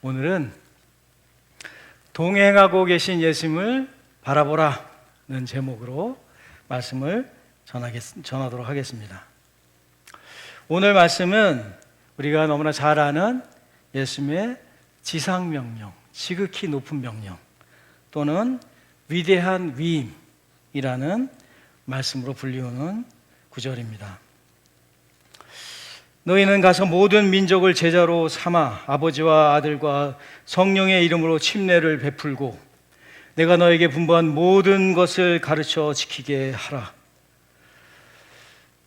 오늘은 동행하고 계신 예수님을 바라보라는 제목으로 말씀을 전하도록 하겠습니다. 오늘 말씀은 우리가 너무나 잘 아는 예수님의 지상명령, 지극히 높은 명령 또는 위대한 위임이라는 말씀으로 불리우는 구절입니다. 너희는 가서 모든 민족을 제자로 삼아 아버지와 아들과 성령의 이름으로 침례를 베풀고 내가 너에게 분부한 모든 것을 가르쳐 지키게 하라.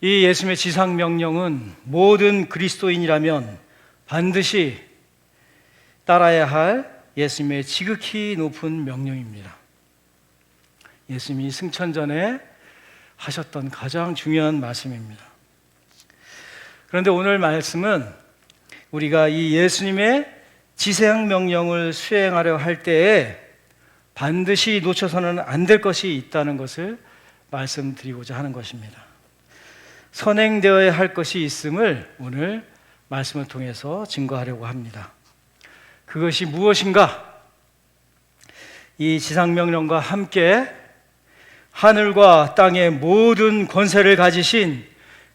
이 예수님의 지상명령은 모든 그리스도인이라면 반드시 따라야 할 예수님의 지극히 높은 명령입니다. 예수님이 승천 전에 하셨던 가장 중요한 말씀입니다. 그런데 오늘 말씀은 우리가 이 예수님의 지상명령을 수행하려 할 때에 반드시 놓쳐서는 안 될 것이 있다는 것을 말씀드리고자 하는 것입니다. 선행되어야 할 것이 있음을 오늘 말씀을 통해서 증거하려고 합니다. 그것이 무엇인가? 이 지상명령과 함께 하늘과 땅의 모든 권세를 가지신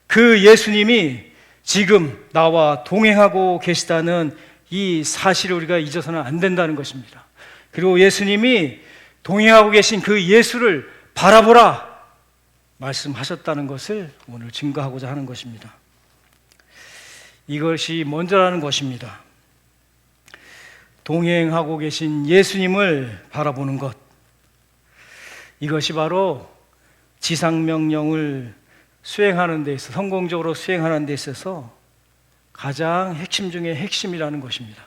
그 예수님이 지금 나와 동행하고 계시다는 이 사실을 우리가 잊어서는 안 된다는 것입니다. 그리고 예수님이 동행하고 계신 그 예수를 바라보라 말씀하셨다는 것을 오늘 증거하고자 하는 것입니다. 이것이 먼저라는 것입니다. 동행하고 계신 예수님을 바라보는 것, 이것이 바로 지상명령을 수행하는 데 있어서, 성공적으로 수행하는 데 있어서 가장 핵심 중에 핵심이라는 것입니다.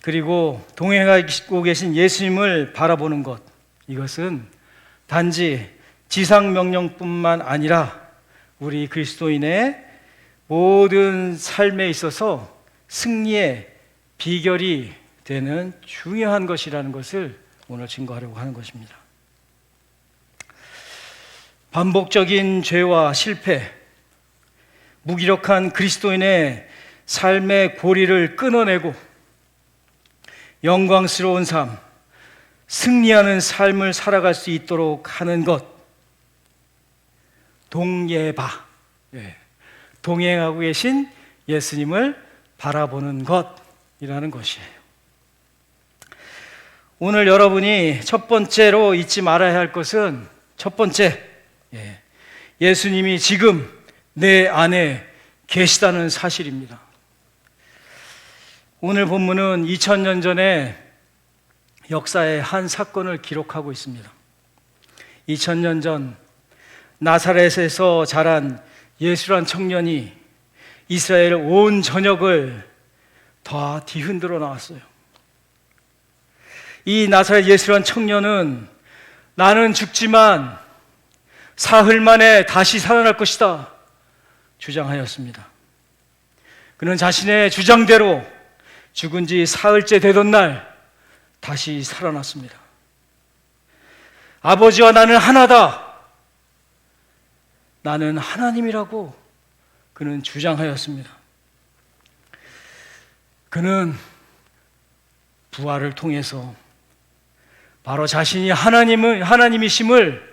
그리고 동행하고 계신 예수님을 바라보는 것, 이것은 단지 지상명령뿐만 아니라 우리 그리스도인의 모든 삶에 있어서 승리의 비결이 되는 중요한 것이라는 것을 오늘 증거하려고 하는 것입니다. 반복적인 죄와 실패, 무기력한 그리스도인의 삶의 고리를 끊어내고 영광스러운 삶, 승리하는 삶을 살아갈 수 있도록 하는 것, 동예바, 동행하고 계신 예수님을 바라보는 것이라는 것이에요. 오늘 여러분이 첫 번째로 잊지 말아야 할 것은, 첫 번째, 예수님이 지금 내 안에 계시다는 사실입니다. 오늘 본문은 2000년 전에 역사의 한 사건을 기록하고 있습니다. 2000년 전 나사렛에서 자란 예수란 청년이 이스라엘 온 전역을 다 뒤흔들어 나왔어요. 이 나사렛 예수란 청년은 나는 죽지만 사흘 만에 다시 살아날 것이다 주장하였습니다. 그는 자신의 주장대로 죽은 지 사흘째 되던 날 다시 살아났습니다. 아버지와 나는 하나다. 나는 하나님이라고 그는 주장하였습니다. 그는 부활을 통해서 바로 자신이 하나님이심을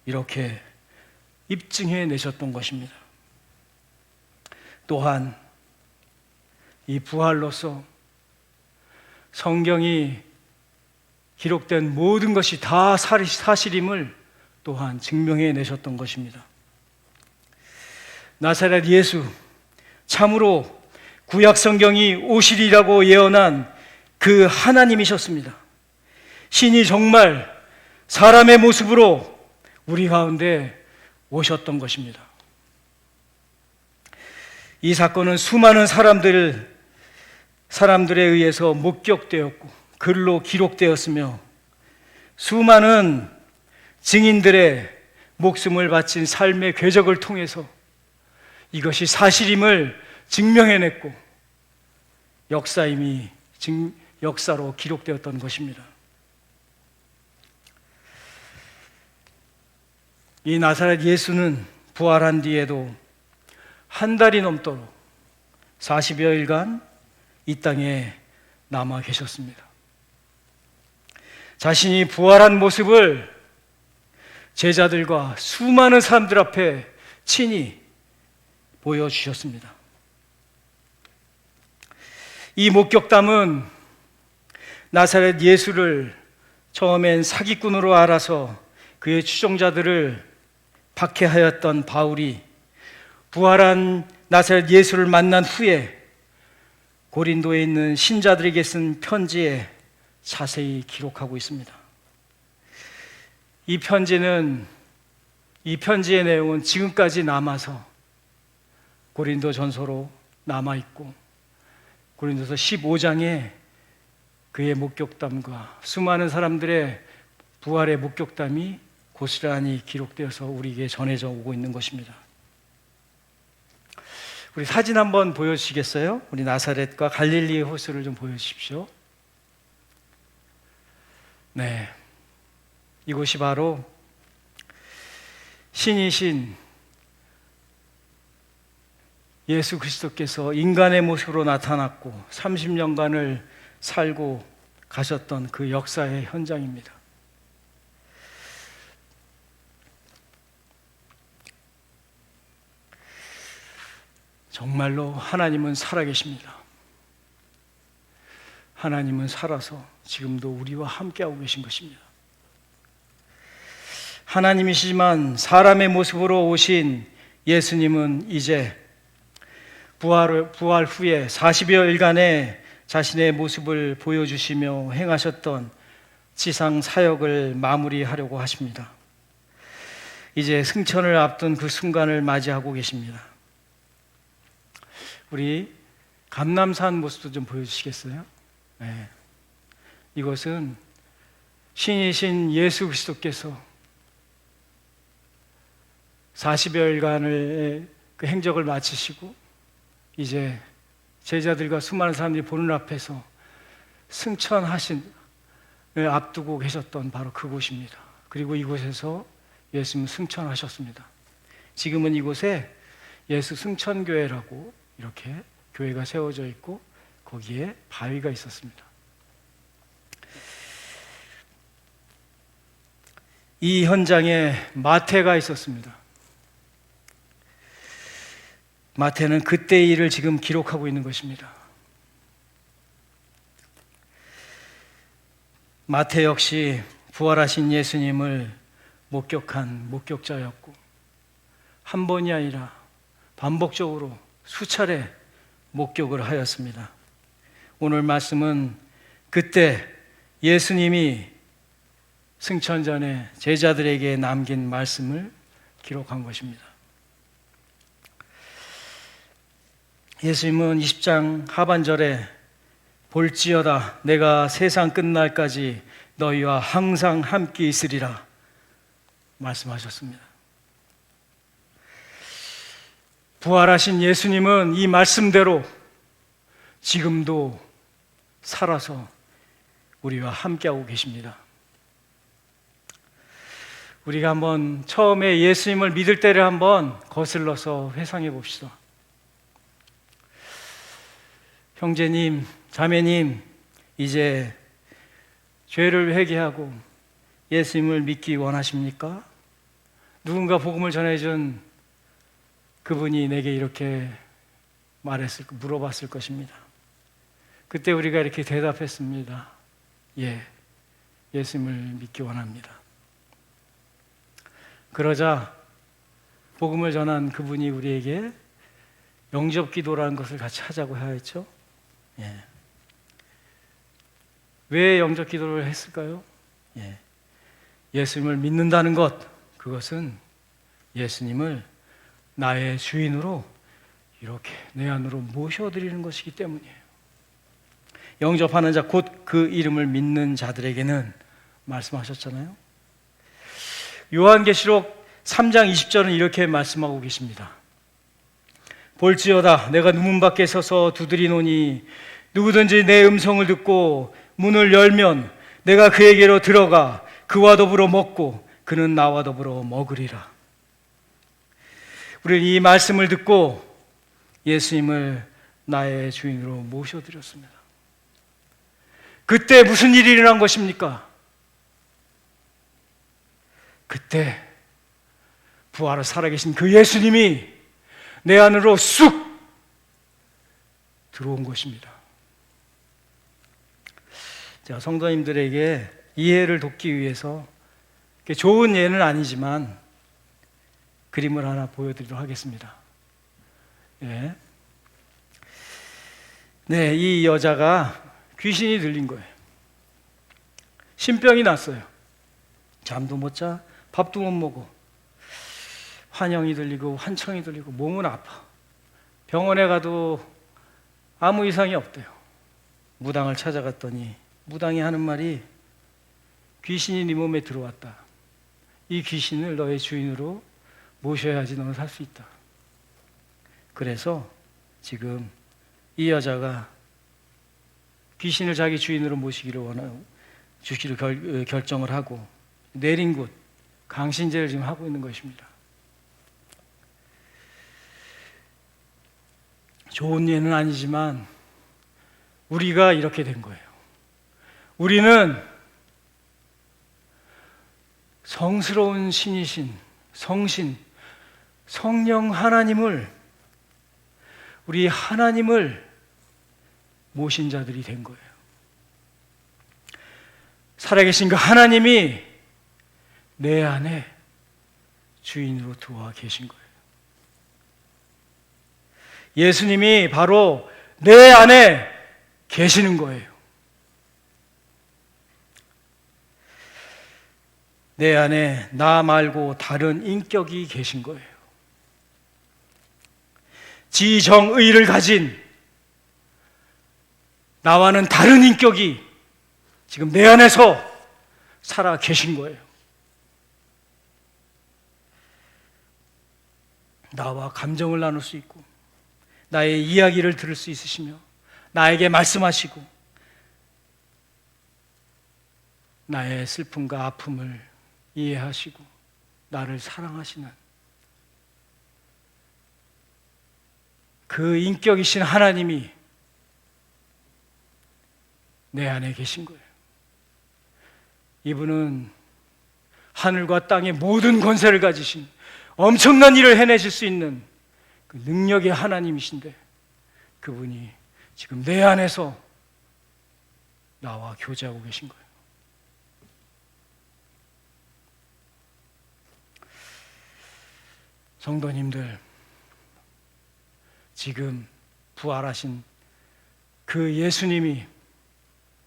이렇게 입증해 내셨던 것입니다. 또한 이 부활로서 성경이 기록된 모든 것이 다 사실임을 또한 증명해 내셨던 것입니다. 나사렛 예수, 참으로 구약 성경이 오시리라고 예언한 그 하나님이셨습니다. 신이 정말 사람의 모습으로 우리 가운데 오셨던 것입니다. 이 사건은 수많은 사람들에 의해서 목격되었고 글로 기록되었으며 수많은 증인들의 목숨을 바친 삶의 궤적을 통해서 이것이 사실임을 증명해냈고 역사로 기록되었던 것입니다. 이 나사렛 예수는 부활한 뒤에도 한 달이 넘도록 40여일간 이 땅에 남아 계셨습니다. 자신이 부활한 모습을 제자들과 수많은 사람들 앞에 친히 보여주셨습니다. 이 목격담은 나사렛 예수를 처음엔 사기꾼으로 알아서 그의 추종자들을 박해하였던 바울이 부활한 나사렛 예수를 만난 후에 고린도에 있는 신자들에게 쓴 편지에 자세히 기록하고 있습니다. 이 편지의 내용은 지금까지 남아서 고린도 전서로 남아있고 고린도서 15장에 그의 목격담과 수많은 사람들의 부활의 목격담이 고스란히 기록되어서 우리에게 전해져 오고 있는 것입니다. 우리 사진 한번 보여주시겠어요? 우리 나사렛과 갈릴리의 호수를 좀 보여주십시오. 네, 이곳이 바로 신이신 예수 그리스도께서 인간의 모습으로 나타났고 30년간을 살고 가셨던 그 역사의 현장입니다. 정말로 하나님은 살아계십니다. 하나님은 살아서 지금도 우리와 함께하고 계신 것입니다. 하나님이시지만 사람의 모습으로 오신 예수님은 이제 부활 후에 40여일간의 자신의 모습을 보여주시며 행하셨던 지상 사역을 마무리하려고 하십니다. 이제 승천을 앞둔 그 순간을 맞이하고 계십니다. 우리 감람산 모습도 좀 보여주시겠어요? 네. 이것은 신이신 예수 그리스도께서 40여일간의 그 행적을 마치시고 이제 제자들과 수많은 사람들이 보는 앞에서 승천하신 앞두고 계셨던 바로 그곳입니다. 그리고 이곳에서 예수님은 승천하셨습니다. 지금은 이곳에 예수 승천교회라고 이렇게 교회가 세워져 있고 거기에 바위가 있었습니다. 이 현장에 마태가 있었습니다. 마태는 그때의 일을 지금 기록하고 있는 것입니다. 마태 역시 부활하신 예수님을 목격한 목격자였고 한 번이 아니라 반복적으로 수차례 목격을 하였습니다. 오늘 말씀은 그때 예수님이 승천 전에 제자들에게 남긴 말씀을 기록한 것입니다. 예수님은 20장 하반절에 볼지어다 내가 세상 끝날까지 너희와 항상 함께 있으리라 말씀하셨습니다. 부활하신 예수님은 이 말씀대로 지금도 살아서 우리와 함께하고 계십니다. 우리가 한번 처음에 예수님을 믿을 때를 한번 거슬러서 회상해 봅시다. 형제님, 자매님, 이제 죄를 회개하고 예수님을 믿기 원하십니까? 누군가 복음을 전해준 그분이 내게 이렇게 물어봤을 것입니다. 그때 우리가 이렇게 대답했습니다. 예, 예수님을 믿기 원합니다. 그러자 복음을 전한 그분이 우리에게 영접 기도라는 것을 같이 하자고 하였죠. 예. 왜 영접 기도를 했을까요? 예. 예수님을 믿는다는 것, 그것은 예수님을 나의 주인으로 이렇게 내 안으로 모셔드리는 것이기 때문이에요. 영접하는 자, 곧 그 이름을 믿는 자들에게는 말씀하셨잖아요. 요한계시록 3장 20절은 이렇게 말씀하고 계십니다. 볼지어다 내가 문 밖에 서서 두드리노니 누구든지 내 음성을 듣고 문을 열면 내가 그에게로 들어가 그와 더불어 먹고 그는 나와 더불어 먹으리라. 우리는 이 말씀을 듣고 예수님을 나의 주인으로 모셔드렸습니다. 그때 무슨 일이 일어난 것입니까? 그때 부활을 살아계신 그 예수님이 내 안으로 쑥 들어온 것입니다. 제가 성도님들에게 이해를 돕기 위해서 좋은 예는 아니지만 그림을 하나 보여드리도록 하겠습니다. 예. 네, 이 여자가 귀신이 들린 거예요. 신병이 났어요. 잠도 못 자, 밥도 못 먹어. 환영이 들리고 환청이 들리고 몸은 아파. 병원에 가도 아무 이상이 없대요. 무당을 찾아갔더니 무당이 하는 말이 귀신이 네 몸에 들어왔다. 이 귀신을 너의 주인으로 모셔야지 너는 살 수 있다. 그래서 지금 이 여자가 귀신을 자기 주인으로 모시기를 원하고 주기를 결정을 하고 내린 곳 강신제를 지금 하고 있는 것입니다. 좋은 예는 아니지만 우리가 이렇게 된 거예요. 우리는 성스러운 신이신 성신 성령 하나님을 우리 하나님을 모신 자들이 된 거예요. 살아계신 그 하나님이 내 안에 주인으로 들어와 계신 거예요. 예수님이 바로 내 안에 계시는 거예요. 내 안에 나 말고 다른 인격이 계신 거예요. 지정의를 가진 나와는 다른 인격이 지금 내 안에서 살아 계신 거예요. 나와 감정을 나눌 수 있고 나의 이야기를 들을 수 있으시며 나에게 말씀하시고 나의 슬픔과 아픔을 이해하시고 나를 사랑하시는 그 인격이신 하나님이 내 안에 계신 거예요. 이분은 하늘과 땅의 모든 권세를 가지신 엄청난 일을 해내실 수 있는 그 능력의 하나님이신데 그분이 지금 내 안에서 나와 교제하고 계신 거예요. 성도님들, 지금 부활하신 그 예수님이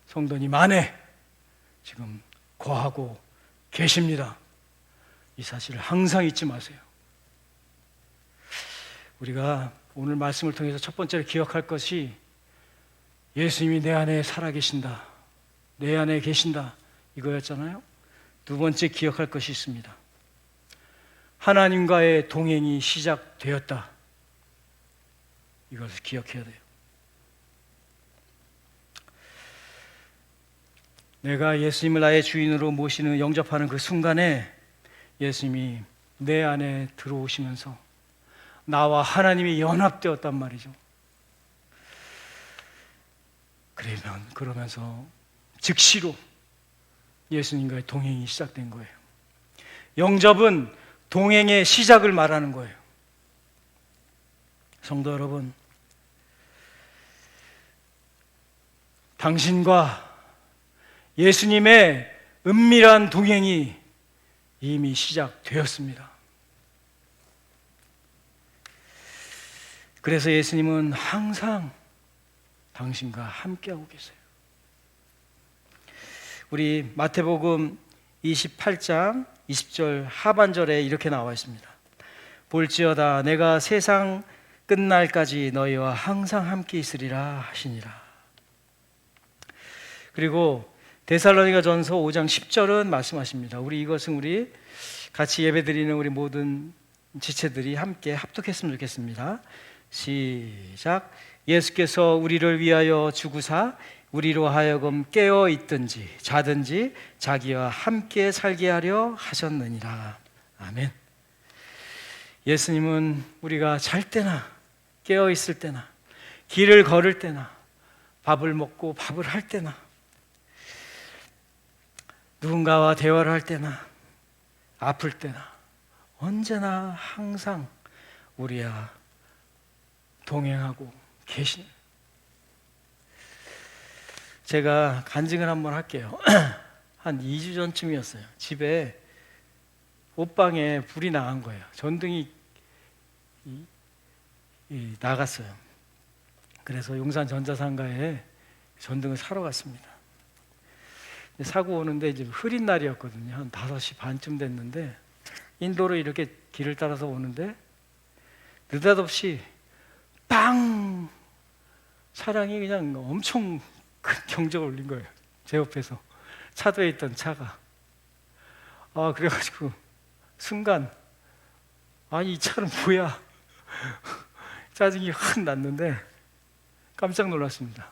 성도님 안에 지금 거하고 계십니다. 이 사실을 항상 잊지 마세요. 우리가 오늘 말씀을 통해서 첫 번째로 기억할 것이 예수님이 내 안에 살아계신다, 내 안에 계신다 이거였잖아요. 두 번째 기억할 것이 있습니다. 하나님과의 동행이 시작되었다. 이것을 기억해야 돼요. 내가 예수님을 나의 주인으로 모시는 영접하는 그 순간에 예수님이 내 안에 들어오시면서 나와 하나님이 연합되었단 말이죠. 그러면서 즉시로 예수님과의 동행이 시작된 거예요. 영접은 동행의 시작을 말하는 거예요. 성도 여러분, 당신과 예수님의 은밀한 동행이 이미 시작되었습니다. 그래서 예수님은 항상 당신과 함께하고 계세요. 우리 마태복음 28장 20절 하반절에 이렇게 나와 있습니다. 볼지어다 내가 세상 끝날까지 너희와 항상 함께 있으리라 하시니라. 그리고 데살로니가전서 5장 10절은 말씀하십니다. 이것은 우리 같이 예배드리는 우리 모든 지체들이 함께 합독했으면 좋겠습니다. 시작. 예수께서 우리를 위하여 죽으사 우리로 하여금 깨어 있든지 자든지 자기와 함께 살게 하려 하셨느니라. 아멘. 예수님은 우리가 잘 때나 깨어 있을 때나 길을 걸을 때나 밥을 먹고 밥을 할 때나 누군가와 대화를 할 때나 아플 때나 언제나 항상 우리와 동행하고 계신. 제가 간증을 한번 할게요. 한 2주 전쯤이었어요. 집에 옷방에 불이 나간 거예요. 전등이 나갔어요. 그래서 용산 전자상가에 전등을 사러 갔습니다. 사고 오는데 이제 흐린 날이었거든요. 한 5시 반쯤 됐는데 인도로 이렇게 길을 따라서 오는데 느닷없이 빵! 차량이 그냥 엄청 큰 경적을 울린 거예요. 제 옆에서 차도에 있던 차가. 그래가지고 순간 이 차는 뭐야? 짜증이 확 났는데 깜짝 놀랐습니다.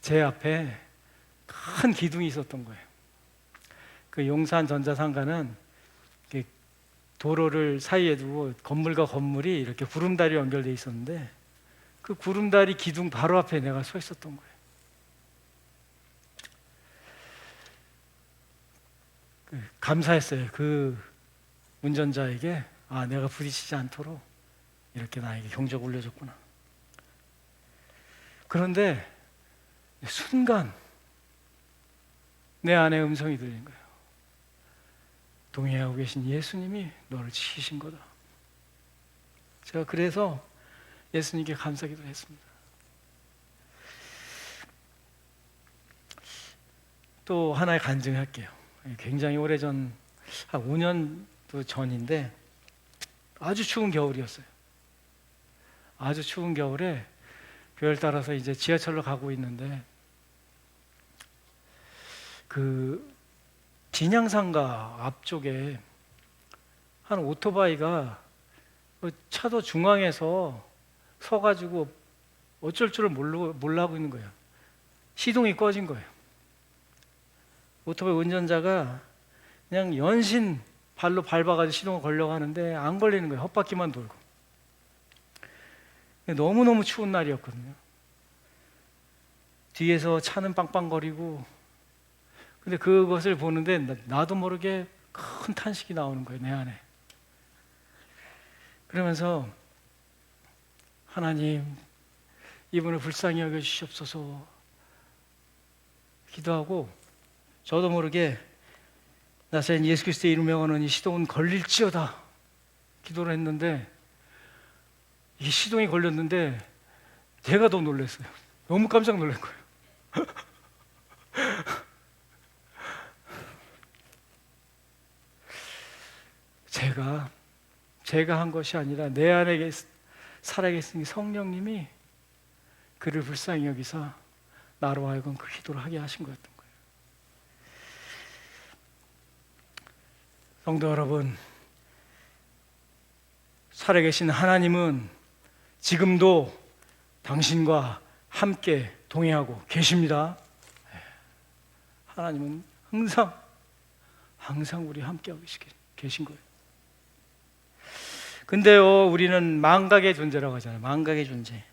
제 앞에 큰 기둥이 있었던 거예요. 그 용산 전자상가는 도로를 사이에 두고 건물과 건물이 이렇게 구름다리 연결되어 있었는데 그 구름다리 기둥 바로 앞에 내가 서 있었던 거예요. 감사했어요. 그 운전자에게 내가 부딪히지 않도록 이렇게 나에게 경적 올려줬구나. 그런데 순간 내 안에 음성이 들린 거예요. 동행하고 계신 예수님이 너를 지키신 거다. 제가 그래서 예수님께 감사기도를 했습니다. 또 하나의 간증할게요. 굉장히 오래전, 한 5년도 전인데 아주 추운 겨울이었어요. 아주 추운 겨울에 교회를 따라서 이제 지하철로 가고 있는데 그 진양상가 앞쪽에 한 오토바이가 차도 중앙에서 서가지고 어쩔 줄을 몰라하고 있는 거예요. 시동이 꺼진 거예요. 오토바이 운전자가 그냥 연신 발로 밟아가지고 시동을 걸려고 하는데 안 걸리는 거예요. 헛바퀴만 돌고. 너무너무 추운 날이었거든요. 뒤에서 차는 빵빵거리고, 근데 그것을 보는데 나도 모르게 큰 탄식이 나오는 거예요, 내 안에. 그러면서 하나님, 이분을 불쌍히 여겨주시옵소서 기도하고, 저도 모르게 나사렛 예수 그리스도의 이름에 원하는 이 시동은 걸릴지어다 기도를 했는데, 이 시동이 걸렸는데 제가 더 놀랐어요. 너무 깜짝 놀란 거예요. 제가 한 것이 아니라 내 안에 살아계신 성령님이 그를 불쌍히 여기사 나로 하여금 그 기도를 하게 하신 거였던 거예요. 성도 여러분, 살아계신 하나님은 지금도 당신과 함께 동행하고 계십니다. 하나님은 항상 우리 함께하고 계신 거예요. 근데요, 우리는 망각의 존재라고 하잖아요. 망각의 존재.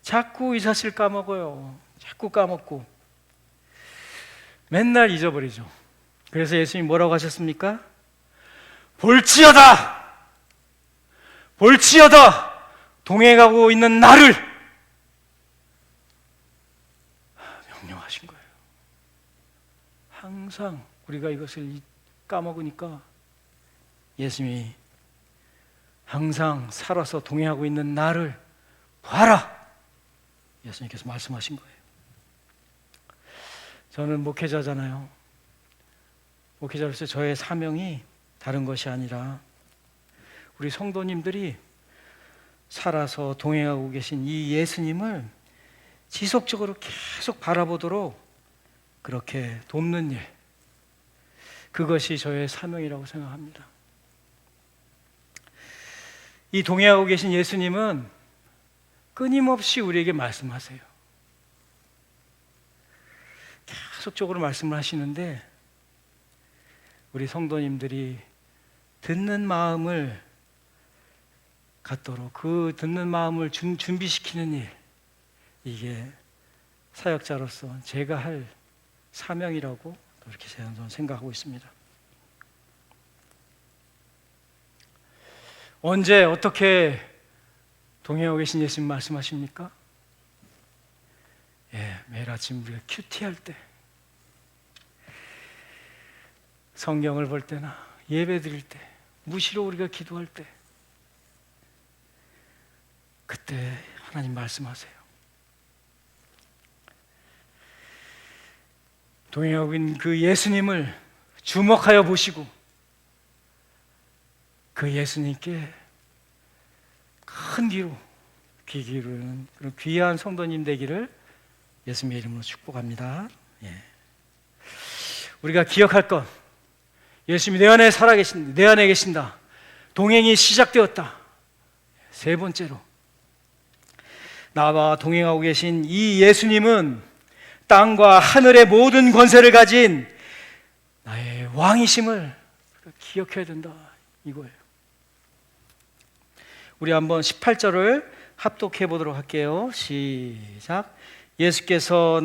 자꾸 이 사실 까먹어요. 자꾸 까먹고 맨날 잊어버리죠. 그래서 예수님이 뭐라고 하셨습니까? 볼지어다 동행하고 있는 나를 명령하신 거예요. 항상 우리가 이것을 까먹으니까 예수님이 항상 살아서 동행하고 있는 나를 봐라, 예수님께서 말씀하신 거예요. 저는 목회자잖아요. 목회자로서 저의 사명이 다른 것이 아니라 우리 성도님들이 살아서 동행하고 계신 이 예수님을 지속적으로 계속 바라보도록 그렇게 돕는 일, 그것이 저의 사명이라고 생각합니다. 이 동행하고 계신 예수님은 끊임없이 우리에게 말씀하세요. 계속적으로 말씀을 하시는데 우리 성도님들이 듣는 마음을 갖도록 그 듣는 마음을 준비시키는 일, 이게 사역자로서 제가 할 사명이라고 그렇게 저는 생각하고 있습니다. 언제 어떻게 동행하고 계신 예수님 말씀하십니까? 매일 아침 우리가 큐티할 때, 성경을 볼 때나 예배 드릴 때, 무시로 우리가 기도할 때, 그때 하나님 말씀하세요. 동행하고 있는 그 예수님을 주목하여 보시고 그 예수님께 큰 귀로 귀 기울이는 그런 귀한 성도님 되기를 예수님의 이름으로 축복합니다. 우리가 기억할 것, 예수님이 내 안에 살아계신다, 내 안에 계신다, 동행이 시작되었다. 세 번째로, 나와 동행하고 계신 이 예수님은 땅과 하늘의 모든 권세를 가진 나의 왕이심을 기억해야 된다, 이거예요. 우리 한번 18절을 합독해 보도록 할게요. 시작. 예수께서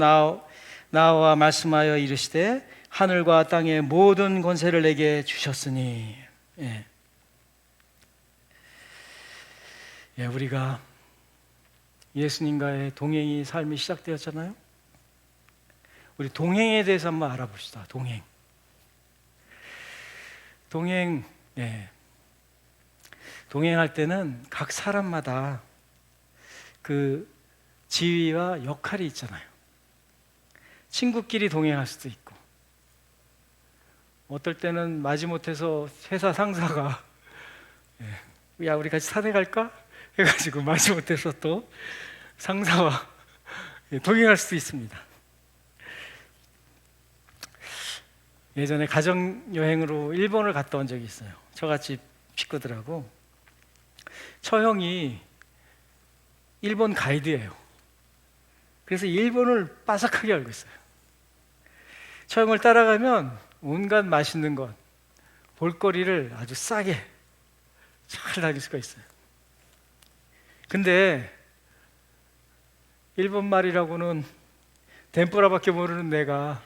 나와 말씀하여 이르시되 하늘과 땅의 모든 권세를 내게 주셨으니. 우리가 예수님과의 동행이 삶이 시작되었잖아요. 우리 동행에 대해서 한번 알아봅시다. 동행할 때는 각 사람마다 그 지위와 역할이 있잖아요. 친구끼리 동행할 수도 있고, 어떨 때는 마지못해서 회사 상사가 야 우리 같이 산에 갈까? 해가지고 마지못해서 또 상사와 동행할 수도 있습니다. 예전에 가정여행으로 일본을 갔다 온 적이 있어요. 저같이 식구들하고. 처형이 일본 가이드예요. 그래서 일본을 빠삭하게 알고 있어요. 처형을 따라가면 온갖 맛있는 것, 볼거리를 아주 싸게 잘 다닐 수가 있어요. 근데 일본 말이라고는 덴뿌라밖에 모르는 내가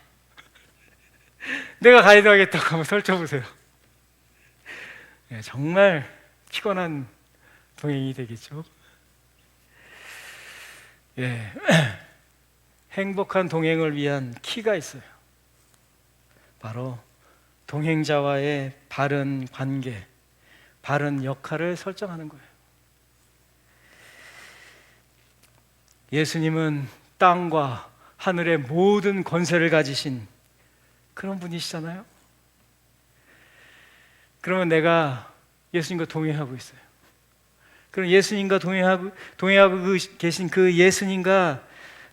가이드 하겠다고 한번 설쳐보세요. 정말 피곤한 동행이 되겠죠. 행복한 동행을 위한 키가 있어요. 바로 동행자와의 바른 관계, 바른 역할을 설정하는 거예요. 예수님은 땅과 하늘의 모든 권세를 가지신 그런 분이시잖아요. 그러면 내가 예수님과 동행하고 있어요. 그럼 예수님과 동행하고 계신 그 예수님과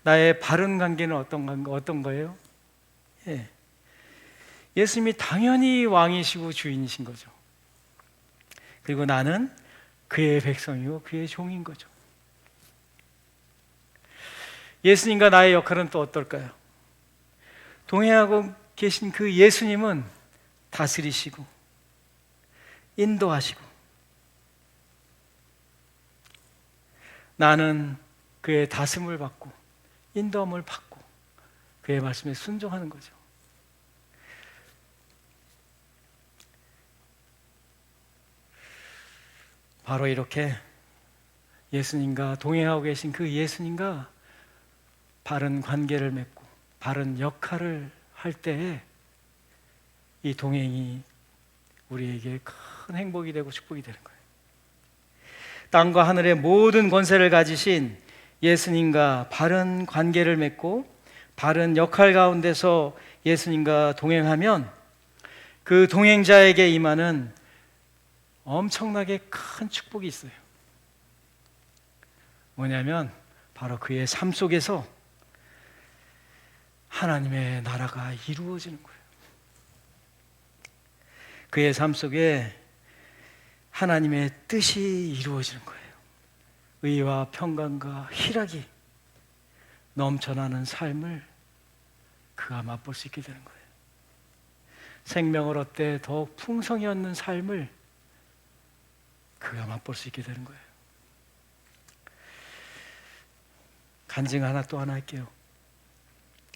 나의 바른 관계는 어떤 거예요? 예수님이 당연히 왕이시고 주인이신 거죠. 그리고 나는 그의 백성이고 그의 종인 거죠. 예수님과 나의 역할은 또 어떨까요? 동행하고 계신 그 예수님은 다스리시고 인도하시고, 나는 그의 다스림을 받고 인도함을 받고 그의 말씀에 순종하는 거죠. 바로 이렇게 예수님과 동행하고 계신 그 예수님과 바른 관계를 맺고 바른 역할을 할 때에 이 동행이 우리에게 큰 행복이 되고 축복이 되는 거예요. 땅과 하늘의 모든 권세를 가지신 예수님과 바른 관계를 맺고 바른 역할 가운데서 예수님과 동행하면 그 동행자에게 임하는 엄청나게 큰 축복이 있어요. 뭐냐면 바로 그의 삶 속에서 하나님의 나라가 이루어지는 거예요. 그의 삶 속에 하나님의 뜻이 이루어지는 거예요. 의와 평강과 희락이 넘쳐나는 삶을 그가 맛볼 수 있게 되는 거예요. 생명을 얻되 더욱 풍성히 얻는 삶을 그가 맛볼 수 있게 되는 거예요. 간증 하나 또 하나 할게요.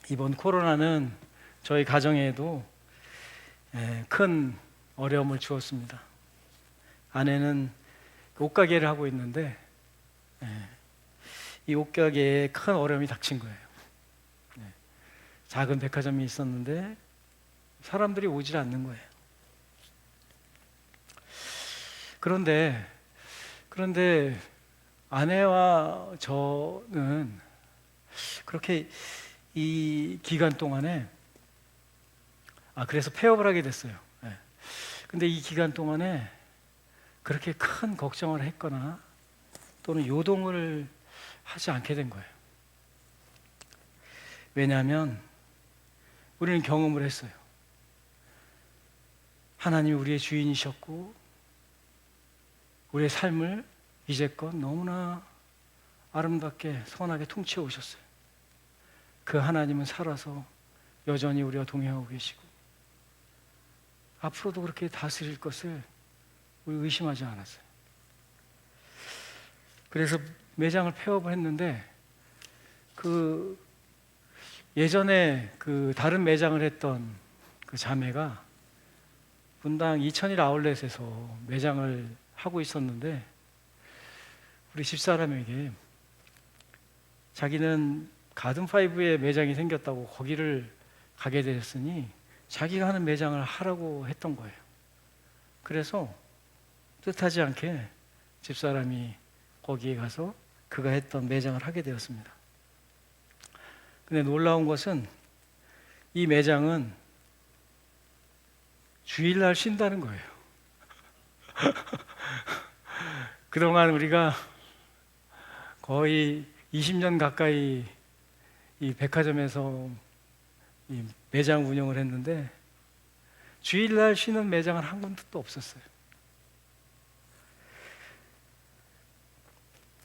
이번 코로나는 저희 가정에도 큰 어려움을 주었습니다. 아내는 옷가게를 하고 있는데 이 옷가게에 큰 어려움이 닥친 거예요. 작은 백화점이 있었는데 사람들이 오질 않는 거예요. 그런데 아내와 저는 그렇게 이 기간 동안에 그래서 폐업을 하게 됐어요. 근데 이 기간 동안에 그렇게 큰 걱정을 했거나 또는 요동을 하지 않게 된 거예요. 왜냐하면 우리는 경험을 했어요. 하나님이 우리의 주인이셨고 우리의 삶을 이제껏 너무나 아름답게 선하게 통치해 오셨어요. 그 하나님은 살아서 여전히 우리와 동행하고 계시고 앞으로도 그렇게 다스릴 것을 우리 의심하지 않았어요. 그래서 매장을 폐업을 했는데 예전에 다른 매장을 했던 그 자매가 분당 2001 아울렛에서 매장을 하고 있었는데 우리 집사람에게 자기는 가든파이브에 매장이 생겼다고 거기를 가게 되었으니 자기가 하는 매장을 하라고 했던 거예요. 그래서 뜻하지 않게 집사람이 거기에 가서 그가 했던 매장을 하게 되었습니다. 근데 놀라운 것은 이 매장은 주일날 쉰다는 거예요. 그동안 우리가 거의 20년 가까이 이 백화점에서 이 매장 운영을 했는데 주일날 쉬는 매장은 한 군데도 없었어요.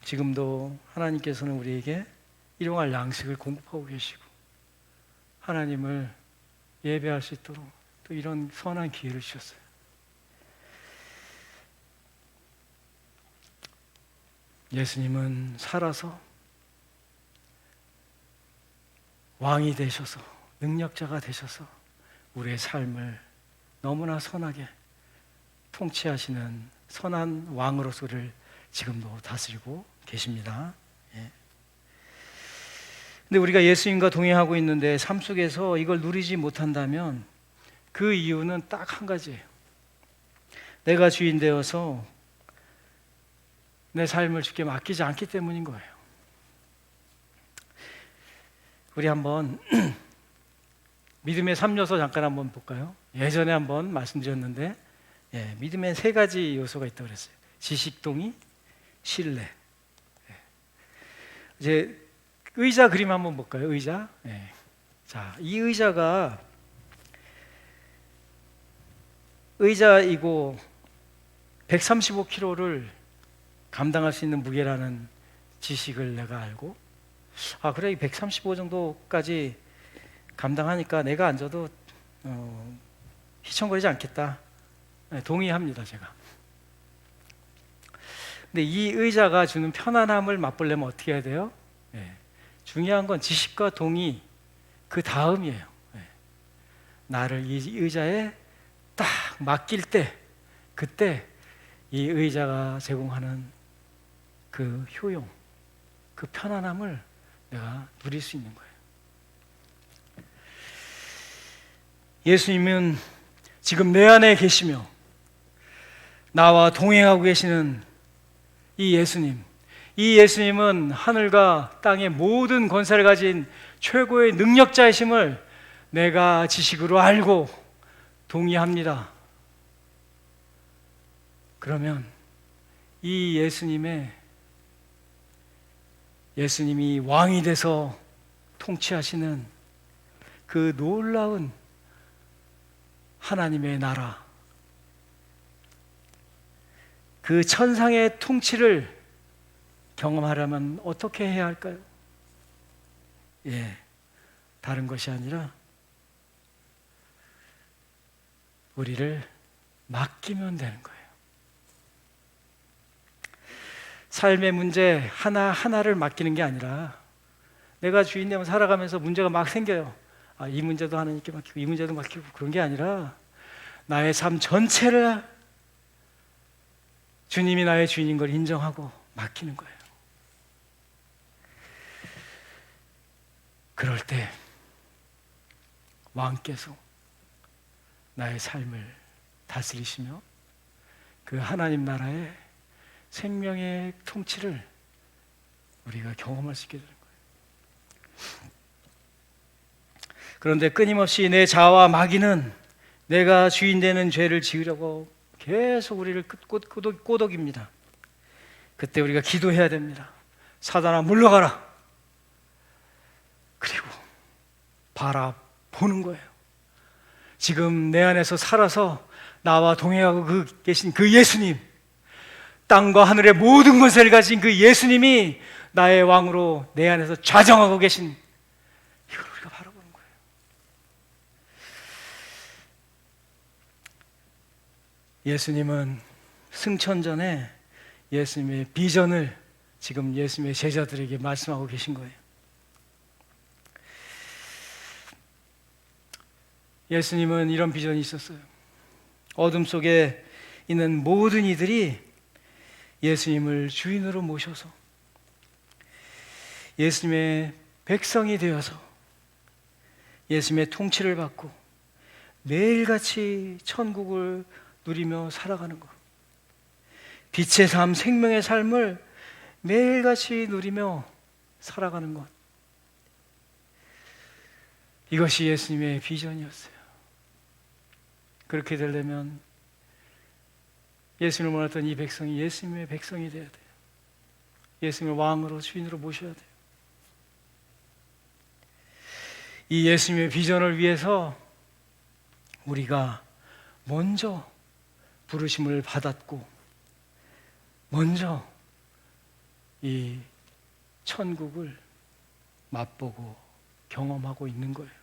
지금도 하나님께서는 우리에게 일용할 양식을 공급하고 계시고 하나님을 예배할 수 있도록 또 이런 선한 기회를 주셨어요. 예수님은 살아서 왕이 되셔서 능력자가 되셔서 우리의 삶을 너무나 선하게 통치하시는 선한 왕으로서 우리를 지금도 다스리고 계십니다. 근데 우리가 예수님과 동행하고 있는데 삶 속에서 이걸 누리지 못한다면 그 이유는 딱 한 가지예요. 내가 주인 되어서 내 삶을 주께 맡기지 않기 때문인 거예요. 우리 한번 믿음의 3요소 잠깐 한번 볼까요? 예전에 한번 말씀드렸는데 믿음의 3가지 요소가 있다고 그랬어요. 지식동의, 신뢰. 이제 의자 그림 한번 볼까요? 의자. 자, 이 의자이고 135kg를 감당할 수 있는 무게라는 지식을 내가 알고 그래 135 정도까지 감당하니까 내가 앉아도 휘청거리지 않겠다. 동의합니다, 제가. 근데 이 의자가 주는 편안함을 맛보려면 어떻게 해야 돼요? 중요한 건 지식과 동의 그 다음이에요. 나를 이 의자에 딱 맡길 때 그때 이 의자가 제공하는 그 효용, 그 편안함을 내가 누릴 수 있는 거예요. 예수님은 지금 내 안에 계시며 나와 동행하고 계시는 이 예수님은 하늘과 땅의 모든 권세를 가진 최고의 능력자이심을 내가 지식으로 알고 동의합니다. 그러면 이 예수님이 왕이 돼서 통치하시는 그 놀라운 하나님의 나라, 그 천상의 통치를 경험하려면 어떻게 해야 할까요? 다른 것이 아니라 우리를 맡기면 되는 거예요. 삶의 문제 하나하나를 맡기는 게 아니라 내가 주인 되면 살아가면서 문제가 막 생겨요. 이 문제도 하나님께 맡기고 이 문제도 맡기고 그런 게 아니라 나의 삶 전체를 주님이 나의 주인인 걸 인정하고 맡기는 거예요. 그럴 때 왕께서 나의 삶을 다스리시며 그 하나님 나라의 생명의 통치를 우리가 경험할 수 있게 되는 거예요. 그런데 끊임없이 내 자아와 마귀는 내가 주인 되는 죄를 지으려고 계속 우리를 꼬덕입니다. 그때 우리가 기도해야 됩니다. 사단아 물러가라. 그리고 바라보는 거예요. 지금 내 안에서 살아서 나와 동행하고 계신 그 예수님, 땅과 하늘의 모든 것을 가진 그 예수님이 나의 왕으로 내 안에서 좌정하고 계신, 이걸 우리가 바라보는 거예요. 예수님은 승천 전에 예수님의 비전을 지금 예수님의 제자들에게 말씀하고 계신 거예요. 예수님은 이런 비전이 있었어요. 어둠 속에 있는 모든 이들이 예수님을 주인으로 모셔서 예수님의 백성이 되어서 예수님의 통치를 받고 매일같이 천국을 누리며 살아가는 것, 빛의 삶, 생명의 삶을 매일같이 누리며 살아가는 것, 이것이 예수님의 비전이었어요. 그렇게 되려면 예수님을 원했던 이 백성이 예수님의 백성이 되어야 돼요. 예수님을 왕으로 주인으로 모셔야 돼요. 이 예수님의 비전을 위해서 우리가 먼저 부르심을 받았고 먼저 이 천국을 맛보고 경험하고 있는 거예요.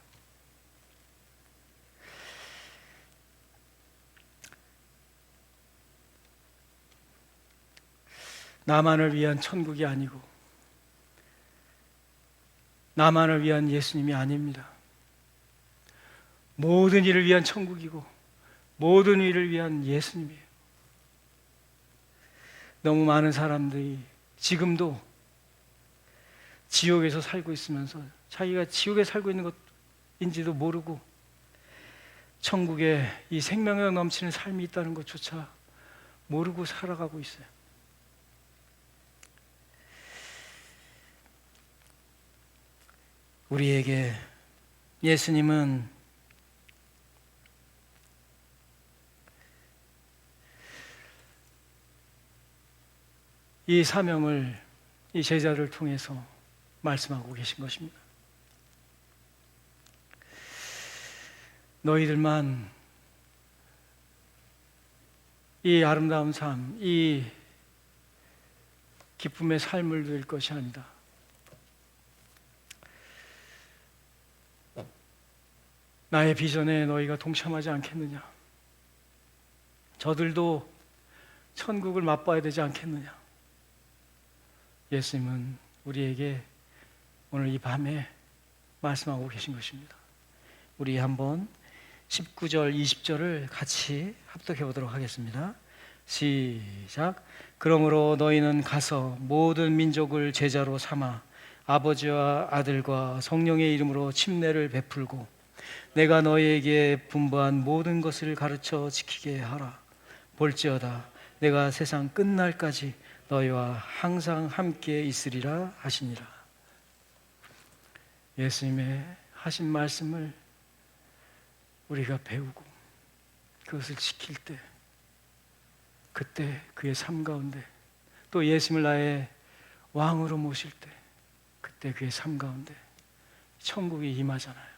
나만을 위한 천국이 아니고 나만을 위한 예수님이 아닙니다. 모든 이를 위한 천국이고 모든 이를 위한 예수님이에요. 너무 많은 사람들이 지금도 지옥에서 살고 있으면서 자기가 지옥에 살고 있는 것인지도 모르고 천국에 이 생명력 넘치는 삶이 있다는 것조차 모르고 살아가고 있어요. 우리에게 예수님은 이 사명을 이 제자를 통해서 말씀하고 계신 것입니다. 너희들만 이 아름다운 삶, 이 기쁨의 삶을 누릴 것이 아니다. 나의 비전에 너희가 동참하지 않겠느냐? 저들도 천국을 맛봐야 되지 않겠느냐? 예수님은 우리에게 오늘 이 밤에 말씀하고 계신 것입니다. 우리 한번 19절, 20절을 같이 합독해 보도록 하겠습니다. 시작. 그러므로 너희는 가서 모든 민족을 제자로 삼아 아버지와 아들과 성령의 이름으로 침례를 베풀고 내가 너희에게 분부한 모든 것을 가르쳐 지키게 하라. 볼지어다 내가 세상 끝날까지 너희와 항상 함께 있으리라 하시니라. 예수님의 하신 말씀을 우리가 배우고 그것을 지킬 때, 그때 그의 삶 가운데 또 예수님을 나의 왕으로 모실 때, 그때 그의 삶 가운데 천국이 임하잖아요.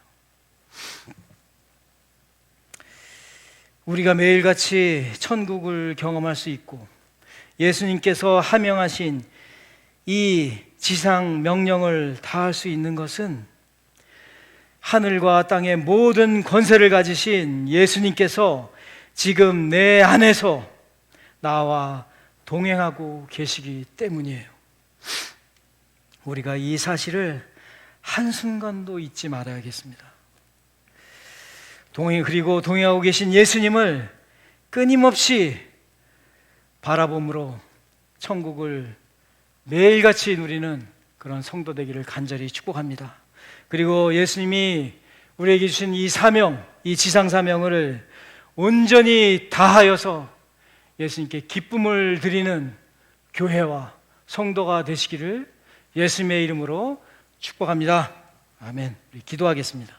우리가 매일같이 천국을 경험할 수 있고 예수님께서 하명하신 이 지상 명령을 다할 수 있는 것은 하늘과 땅의 모든 권세를 가지신 예수님께서 지금 내 안에서 나와 동행하고 계시기 때문이에요. 우리가 이 사실을 한순간도 잊지 말아야겠습니다. 그리고 동행하고 계신 예수님을 끊임없이 바라봄으로 천국을 매일같이 누리는 그런 성도 되기를 간절히 축복합니다. 그리고 예수님이 우리에게 주신 이 사명, 이 지상 사명을 온전히 다하여서 예수님께 기쁨을 드리는 교회와 성도가 되시기를 예수님의 이름으로 축복합니다. 아멘. 우리 기도하겠습니다.